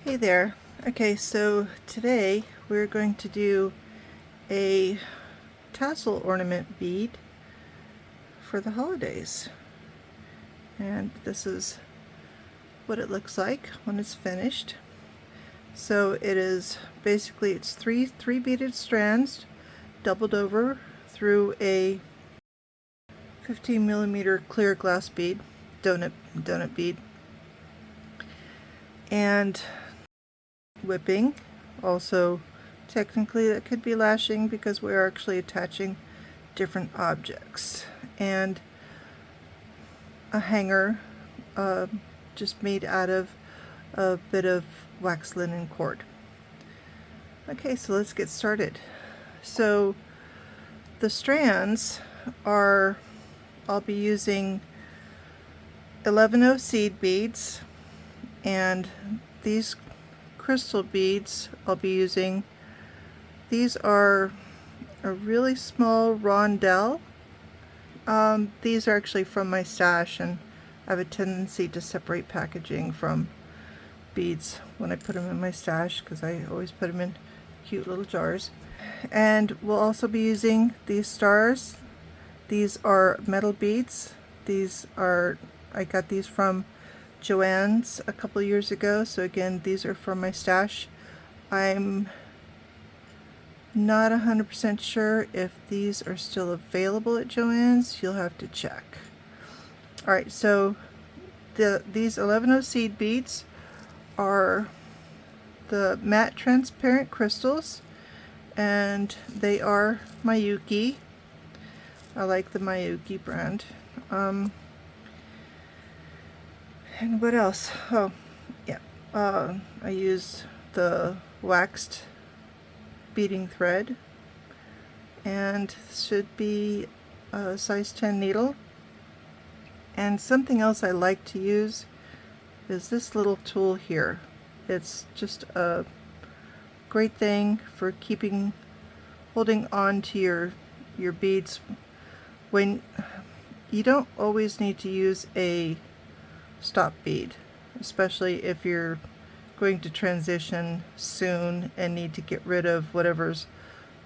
Hey there. Okay, so today we're going to do a tassel ornament bead for the holidays. And this is what it looks like when it's finished. So it is basically it's three beaded strands doubled over through a 15mm clear glass bead, donut bead, and whipping. Also, technically that could be lashing because we're actually attaching different objects, and a hanger just made out of a bit of wax linen cord. Okay, so let's get started. So the strands are, I'll be using 11/0 seed beads, and these crystal beads I'll be using, these are a really small rondelle. These are actually from my stash, and I have a tendency to separate packaging from beads when I put them in my stash because I always put them in cute little jars. And we'll also be using these stars. These are metal beads. I got these from Joann's a couple years ago, so again, these are from my stash. I'm not 100% sure if these are still available at Joann's. You'll have to check. Alright, so these 11/0 seed beads are the matte transparent crystals, and they are Miyuki. I like the Miyuki brand. And what else? Oh, yeah. I use the waxed beading thread, and should be a size 10 needle. And something else I like to use is this little tool here. It's just a great thing for holding on to your beads when you don't always need to use a stop bead, especially if you're going to transition soon and need to get rid of whatever's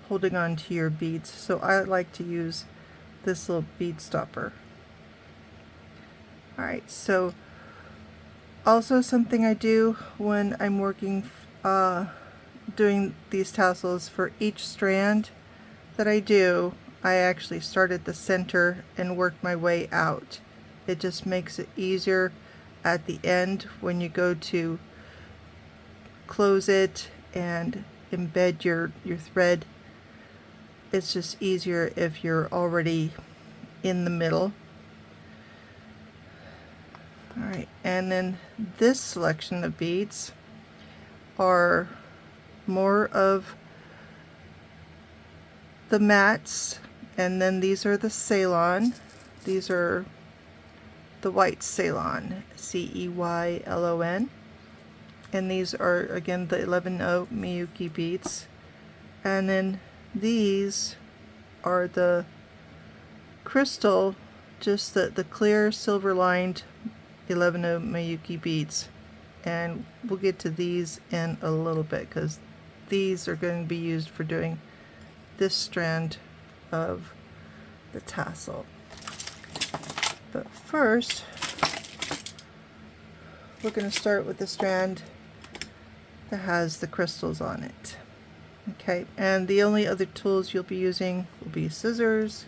holding on to your beads. So I like to use this little bead stopper. Alright, so also something I do when I'm working doing these tassels, for each strand that I do, I actually start at the center and work my way out. It just makes it easier at the end when you go to close it and embed your thread. It's just easier if you're already in the middle. Alright, and then this selection of beads are more of the mattes, and then these are the Ceylon. These are the white Ceylon, Ceylon, and these are again the 11/0 Miyuki beads. And then these are the crystal, just the clear silver lined 11/0 Miyuki beads, and we'll get to these in a little bit because these are going to be used for doing this strand of the tassel. But first, we're going to start with the strand that has the crystals on it. Okay, and the only other tools you'll be using will be scissors,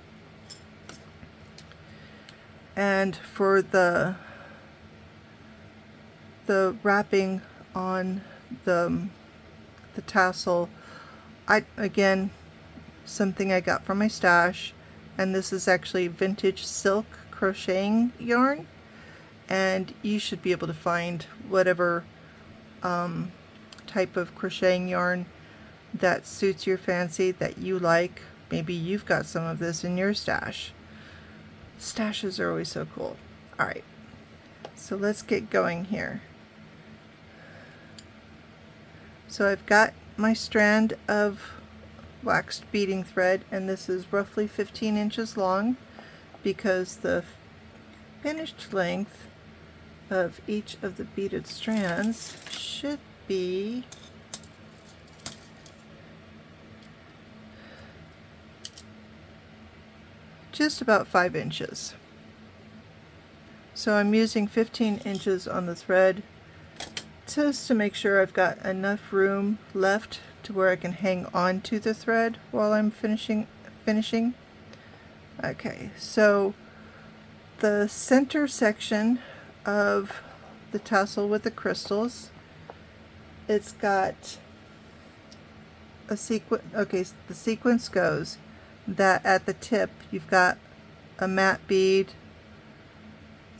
and for the wrapping on the tassel, again, something I got from my stash, and this is actually vintage silk crocheting yarn, and you should be able to find whatever type of crocheting yarn that suits your fancy, that you like. Maybe you've got some of this in your stash. Stashes are always so cool. Alright, so let's get going here. So I've got my strand of waxed beading thread, and this is roughly 15 inches long because the finished length of each of the beaded strands should be just about 5 inches. So I'm using 15 inches on the thread just to make sure I've got enough room left to where I can hang on to the thread while I'm finishing. Okay, so the center section of the tassel with the crystals, it's got a sequence. Okay, so the sequence goes that at the tip you've got a matte bead,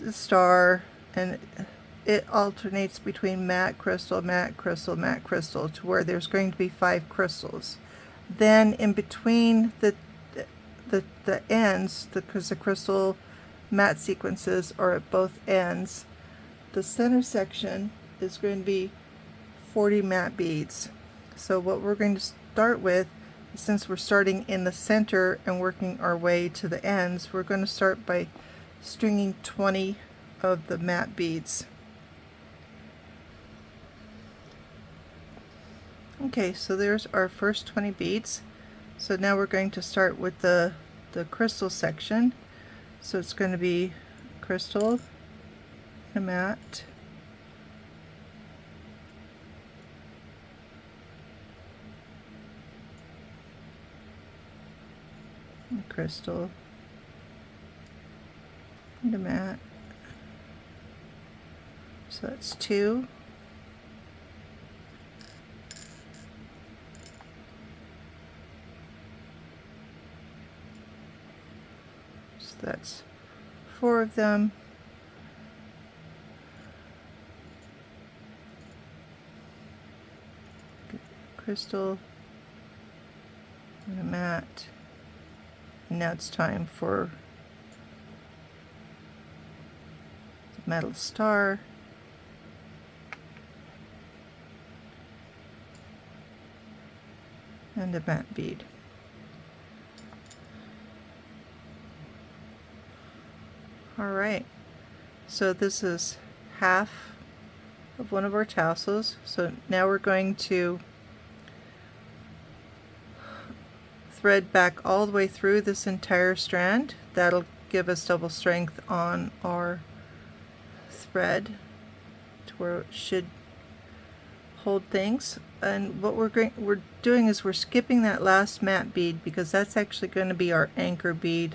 the star, and it alternates between matte crystal, matte crystal, matte crystal, to where there's going to be 5 crystals. Then in between the ends, because the crystal matte sequences are at both ends, the center section is going to be 40 matte beads. So what we're going to start with, since we're starting in the center and working our way to the ends, we're going to start by stringing 20 of the matte beads. Okay, so there's our first 20 beads. So now we're going to start with the crystal section. So it's going to be crystal, a matte, a crystal, and a matte. So that's 2. So that's 4 of them. Crystal and a matte. And now it's time for the metal star. And a matte bead. Alright, so this is half of one of our tassels. So now we're going to thread back all the way through this entire strand. That'll give us double strength on our thread to where it should hold things. And what we're doing is we're skipping that last matte bead because that's actually going to be our anchor bead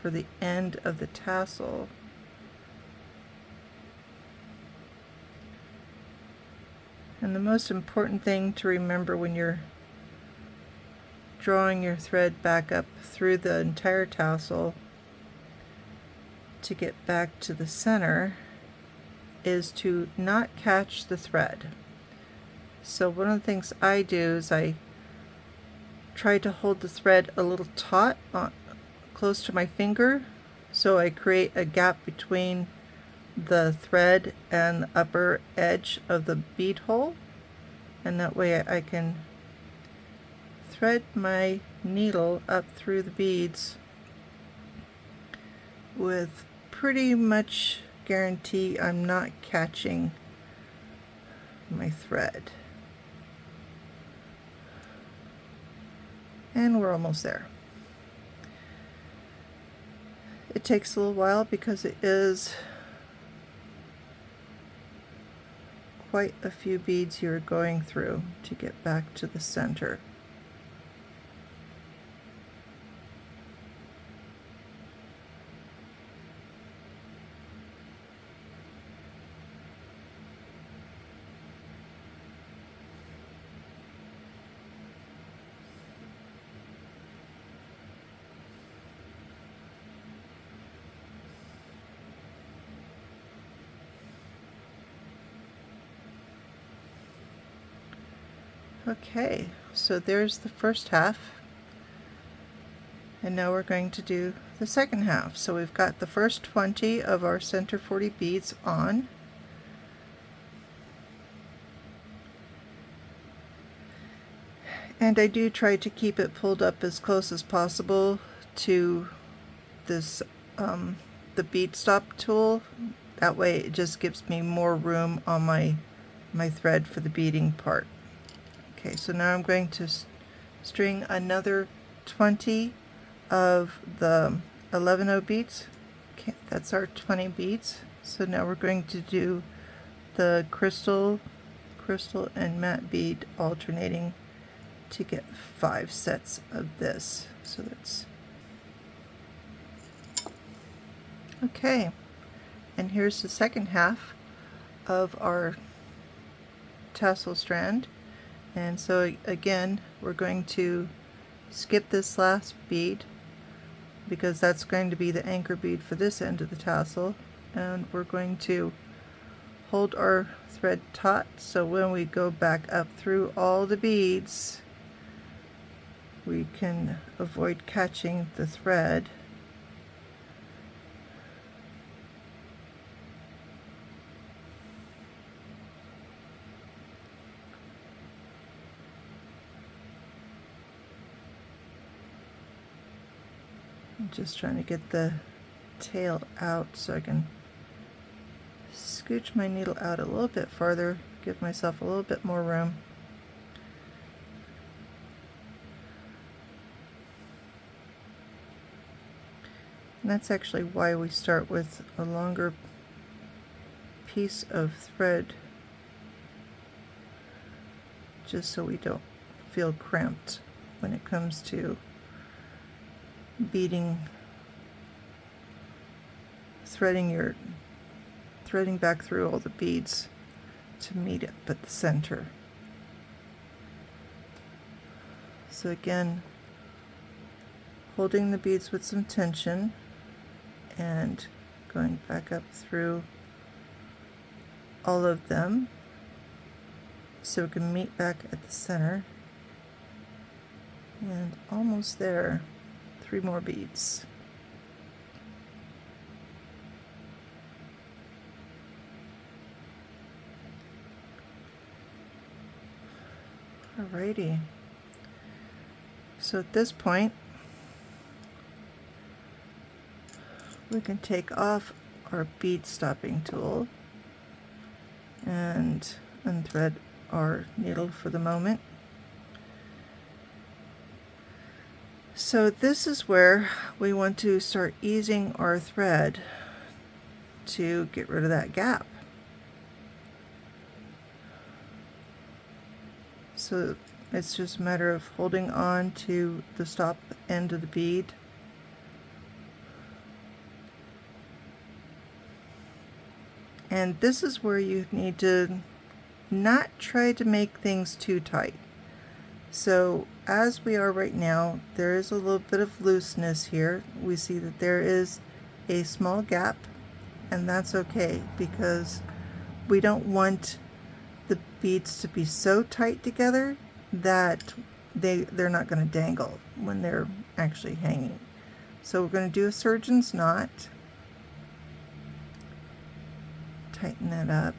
for the end of the tassel. And the most important thing to remember when you're drawing your thread back up through the entire tassel to get back to the center is to not catch the thread. So one of the things I do is I try to hold the thread a little taut close to my finger, so I create a gap between the thread and the upper edge of the bead hole, and that way I can thread my needle up through the beads with pretty much guarantee I'm not catching my thread. And we're almost there. It takes a little while because it is quite a few beads you're going through to get back to the center. Okay, so there's the first half, and now we're going to do the second half. So we've got the first 20 of our center 40 beads on, and I do try to keep it pulled up as close as possible to this the bead stop tool. That way it just gives me more room on my my thread for the beading part. Okay, so now I'm going to string another 20 of the 11 beads. Okay, that's our 20 beads. So now we're going to do the crystal and matte bead alternating to get 5 sets of this. So that's okay. And here's the second half of our tassel strand. And so again, we're going to skip this last bead because that's going to be the anchor bead for this end of the tassel, and we're going to hold our thread taut so when we go back up through all the beads we can avoid catching the thread. I'm just trying to get the tail out so I can scooch my needle out a little bit farther, give myself a little bit more room. And that's actually why we start with a longer piece of thread, just so we don't feel cramped when it comes to beading, threading back through all the beads to meet up at the center. So again, holding the beads with some tension and going back up through all of them so we can meet back at the center, and almost there. 3 more beads. Alrighty. So at this point, we can take off our bead stopping tool and unthread our needle for the moment. So this is where we want to start easing our thread to get rid of that gap. So it's just a matter of holding on to the stop end of the bead and this is where you need to not try to make things too tight. So as we are right now, there is a little bit of looseness here. We see that there is a small gap, and that's okay because we don't want the beads to be so tight together that they're not going to dangle when they're actually hanging. So we're going to do a surgeon's knot, tighten that up,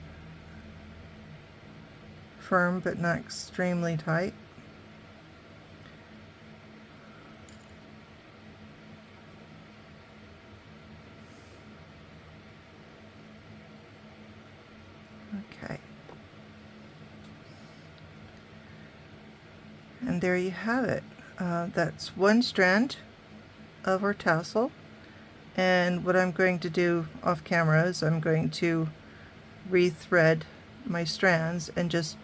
firm but not extremely tight. Okay. And there you have it. That's one strand of our tassel. And what I'm going to do off camera is I'm going to rethread my strands and just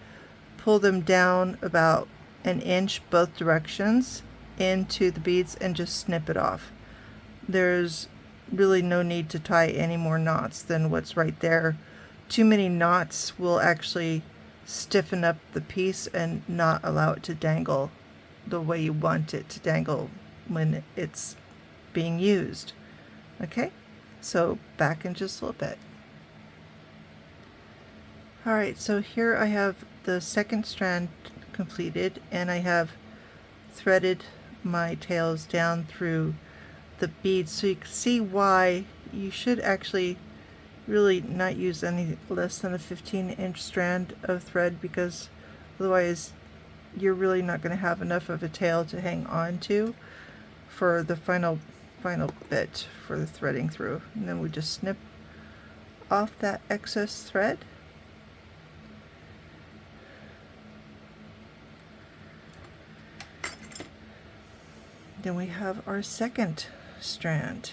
pull them down about an inch both directions into the beads and just snip it off. There's really no need to tie any more knots than what's right there. Too many knots will actually stiffen up the piece and not allow it to dangle the way you want it to dangle when it's being used. Okay, so back in just a little bit. Alright, so here I have the second strand completed and I have threaded my tails down through the beads, so you can see why you should actually really not use any less than a 15-inch strand of thread, because otherwise you're really not going to have enough of a tail to hang on to for the final bit for the threading through. And then we just snip off that excess thread Then we have our second strand.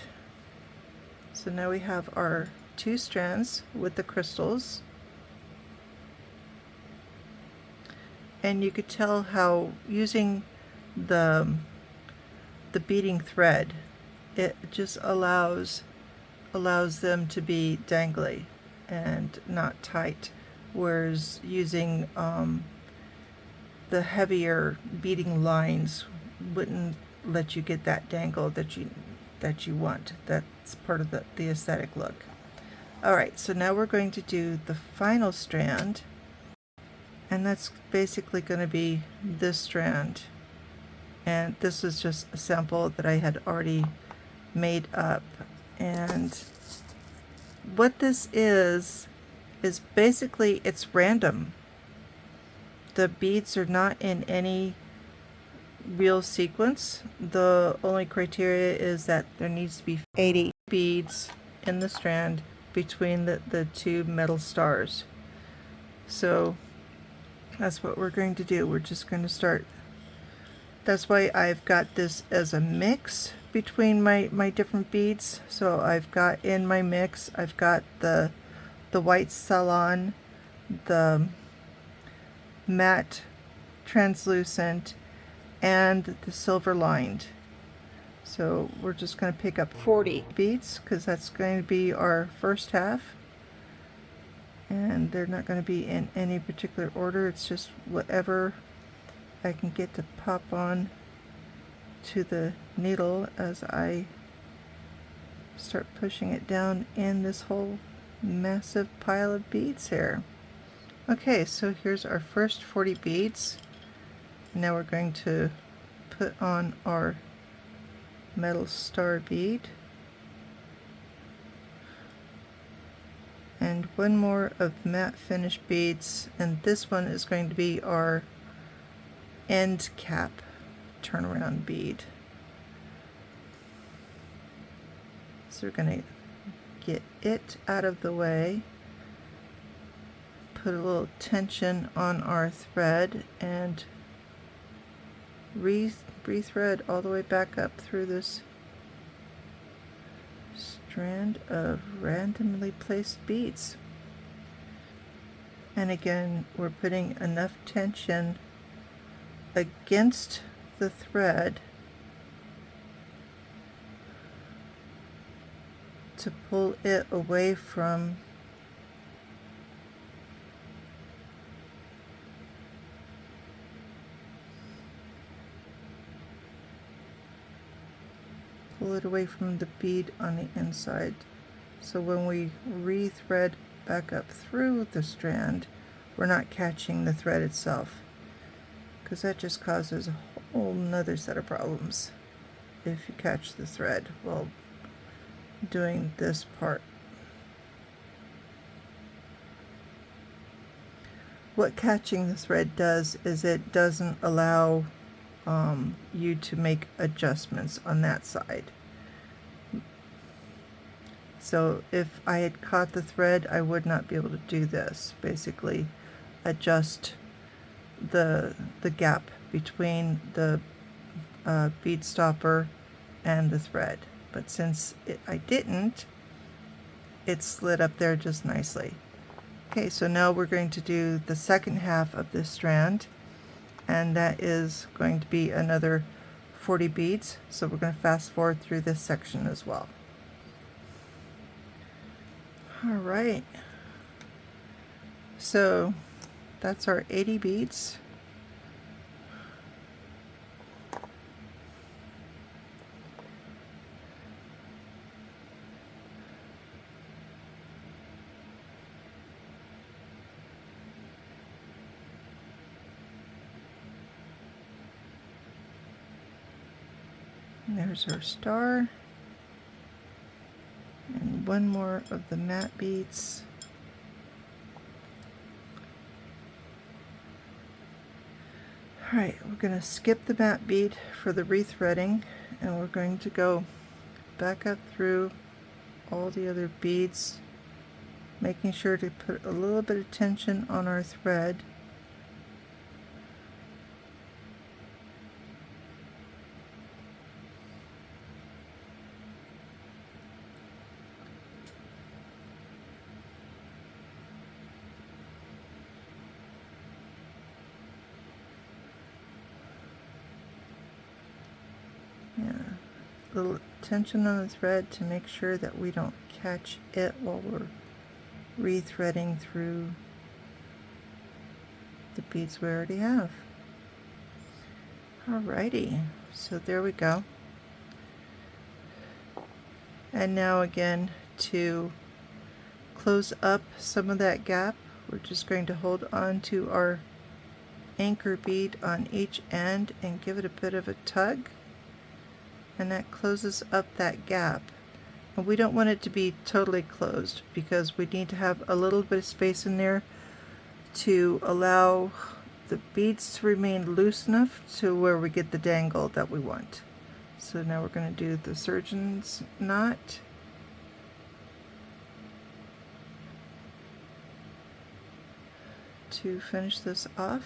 So now we have our 2 strands with the crystals. And you could tell how using the beading thread, it just allows them to be dangly and not tight, whereas using the heavier beading lines wouldn't let you get that dangle that you want. That's part of the aesthetic look. Alright, so now we're going to do the final strand, and that's basically going to be this strand. And this is just a sample that I had already made up. And what this is basically, it's random. The beads are not in any real sequence. The only criteria is that there needs to be 80 beads in the strand between the 2 metal stars. So that's what we're going to do. We're just going to start. That's why I've got this as a mix between my different beads. So I've got in my mix, I've got the white Salon, the matte translucent, and the silver lined. So we're just going to pick up 40 beads because that's going to be our first half. And they're not going to be in any particular order. It's just whatever I can get to pop on to the needle as I start pushing it down in this whole massive pile of beads here. Okay, so here's our first 40 beads. Now we're going to put on our metal star bead and one more of the matte finish beads, and this one is going to be our end cap turnaround bead. So we're going to get it out of the way, put a little tension on our thread, and re-thread all the way back up through this strand of randomly placed beads. And again, we're putting enough tension against the thread to pull it away from the bead on the inside. So when we re-thread back up through the strand, we're not catching the thread itself, because that just causes a whole nother set of problems if you catch the thread while doing this part. What catching the thread does is it doesn't allow you to make adjustments on that side. So if I had caught the thread, I would not be able to do this. Basically, adjust the gap between the bead stopper and the thread. But since I didn't, it slid up there just nicely. Okay, so now we're going to do the second half of this strand, and that is going to be another 40 beads. So we're going to fast forward through this section as well. All right, so that's our 80 beads. And there's our star. And one more of the matte beads. Alright, we're going to skip the matte bead for the rethreading, and we're going to go back up through all the other beads, making sure to put a little bit of tension on our thread. little tension on the thread to make sure that we don't catch it while we're rethreading through the beads we already have. Alrighty, so there we go. And now again, to close up some of that gap, we're just going to hold on to our anchor bead on each end and give it a bit of a tug, and that closes up that gap. And we don't want it to be totally closed because we need to have a little bit of space in there to allow the beads to remain loose enough to where we get the dangle that we want. So now we're going to do the surgeon's knot. To finish this off.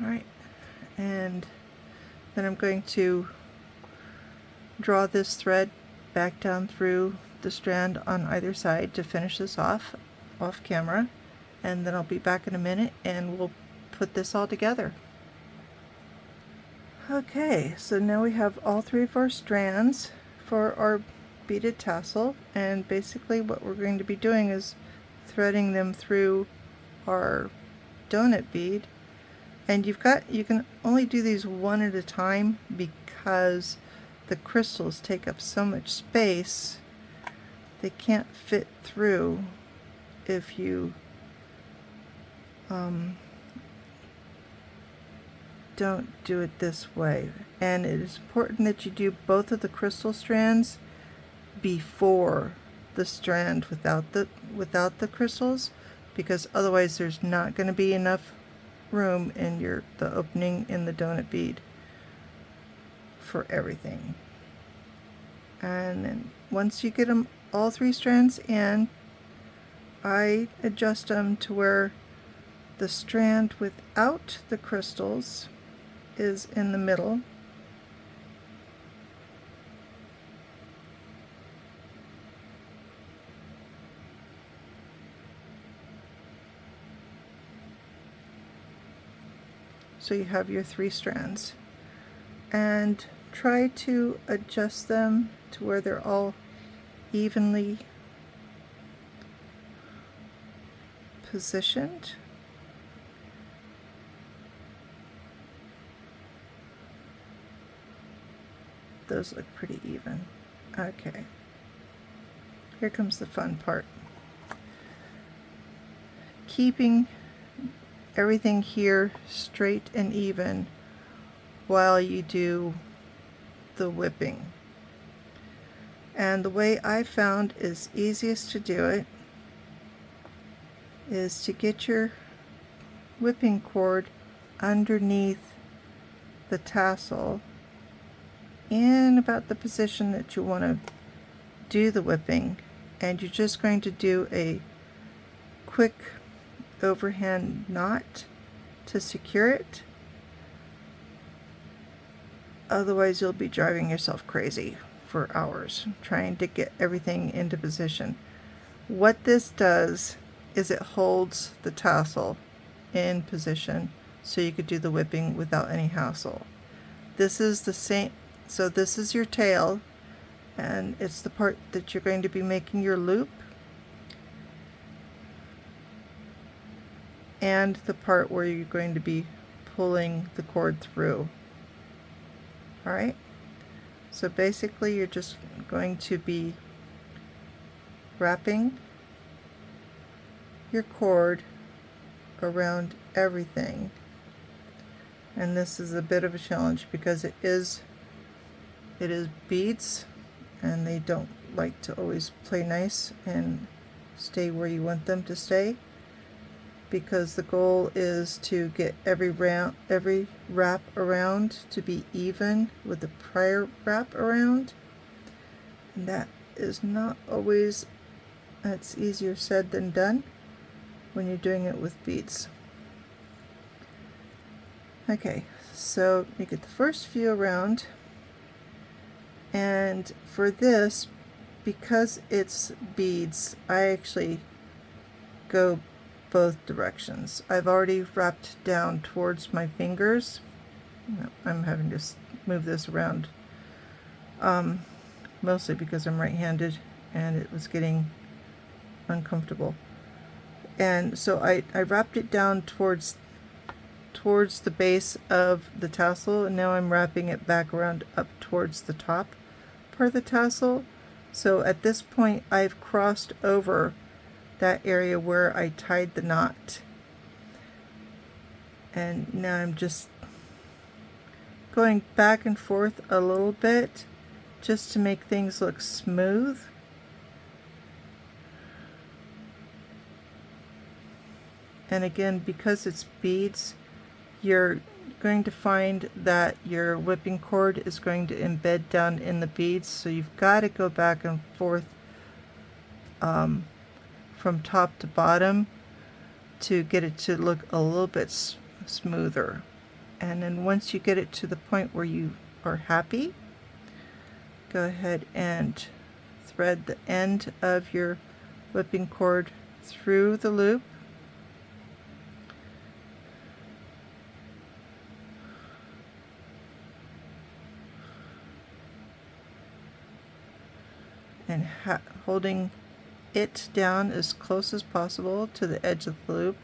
Alright, and then I'm going to draw this thread back down through the strand on either side to finish this off camera, and then I'll be back in a minute and we'll put this all together. Okay, so now we have all three of our strands for our beaded tassel, and basically what we're going to be doing is threading them through our donut bead. And you can only do these one at a time because the crystals take up so much space, they can't fit through if you don't do it this way. And it is important that you do both of the crystal strands before the strand without the crystals, because otherwise there's not going to be enough room in the opening in the donut bead for everything. And then once you get them all three strands in, I adjust them to where the strand without the crystals is in the middle, so you have your three strands, and try to adjust them to where they're all evenly positioned. Those look pretty even. Okay, here comes the fun part. Keeping everything here straight and even while you do the whipping. And the way I found is easiest to do it is to get your whipping cord underneath the tassel in about the position that you want to do the whipping, and you're just going to do a quick overhand knot to secure it. Otherwise you'll be driving yourself crazy for hours trying to get everything into position. What this does is it holds the tassel in position so you could do the whipping without any hassle. This is the same, so this is your tail, and it's the part that you're going to be making your loop, and the part where you're going to be pulling the cord through. Alright, so basically you're just going to be wrapping your cord around everything, and this is a bit of a challenge because it is beads and they don't like to always play nice and stay where you want them to stay, because the goal is to get every wrap around to be even with the prior wrap around, and that is not always, that's easier said than done when you're doing it with beads. Okay, so you get the first few around, And for this, because it's beads, I actually go both directions. I've already wrapped down towards my fingers. I'm having to move this around, mostly because I'm right-handed and it was getting uncomfortable. And so I wrapped it down towards the base of the tassel, and now I'm wrapping it back around up towards the top part of the tassel. So at this point I've crossed over that area where I tied the knot, and now I'm just going back and forth a little bit just to make things look smooth. And again, because it's beads, you're going to find that your whipping cord is going to embed down in the beads, so you've got to go back and forth from top to bottom to get it to look a little bit smoother. And then once you get it to the point where you are happy, go ahead and thread the end of your whipping cord through the loop. And holding it down as close as possible to the edge of the loop,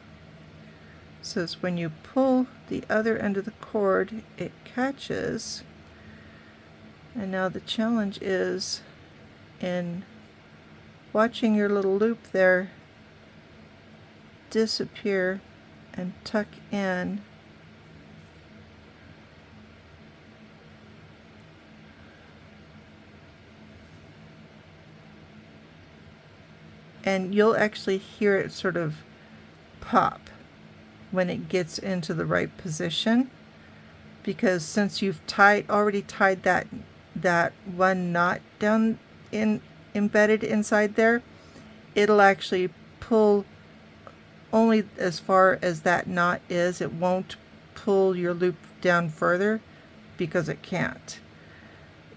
so as when you pull the other end of the cord, it catches. And now the challenge is in watching your little loop there disappear and tuck in. And you'll actually hear it sort of pop when it gets into the right position, because since you've already tied that one knot down embedded inside there, it'll actually pull only as far as that knot is. It won't pull your loop down further because it can't.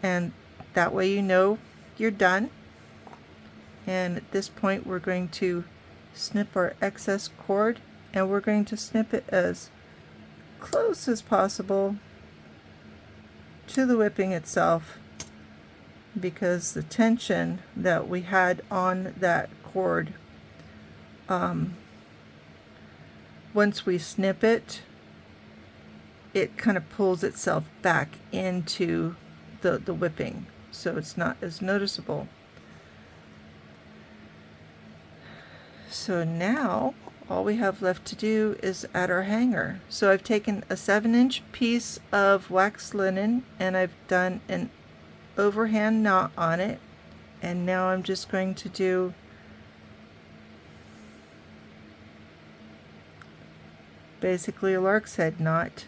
And that way you know you're done. And at this point we're going to snip our excess cord, and we're going to snip it as close as possible to the whipping itself, because the tension that we had on that cord, once we snip it, it kind of pulls itself back into the whipping, so it's not as noticeable. So now all we have left to do is add our hanger. So I've taken a 7-inch piece of wax linen and I've done an overhand knot on it, and now I'm just going to do basically a lark's head knot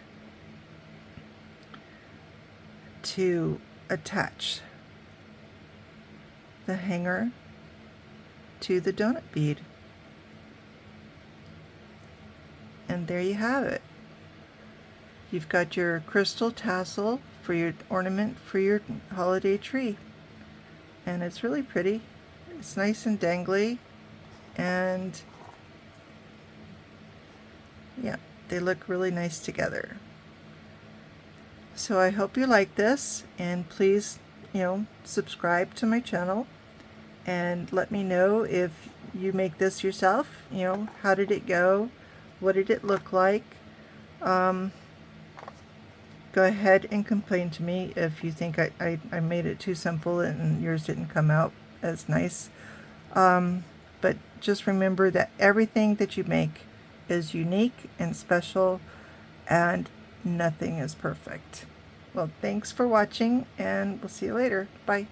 to attach the hanger to the donut bead. And there you have it. You've got your crystal tassel for your ornament for your holiday tree. And it's really pretty. It's nice and dangly, and yeah, they look really nice together. So I hope you like this, and please, subscribe to my channel and let me know if you make this yourself. How did it go? What did it look like? Go ahead and complain to me if you think I made it too simple and yours didn't come out as nice. But just remember that everything that you make is unique and special, and nothing is perfect. Well, thanks for watching, and we'll see you later. Bye.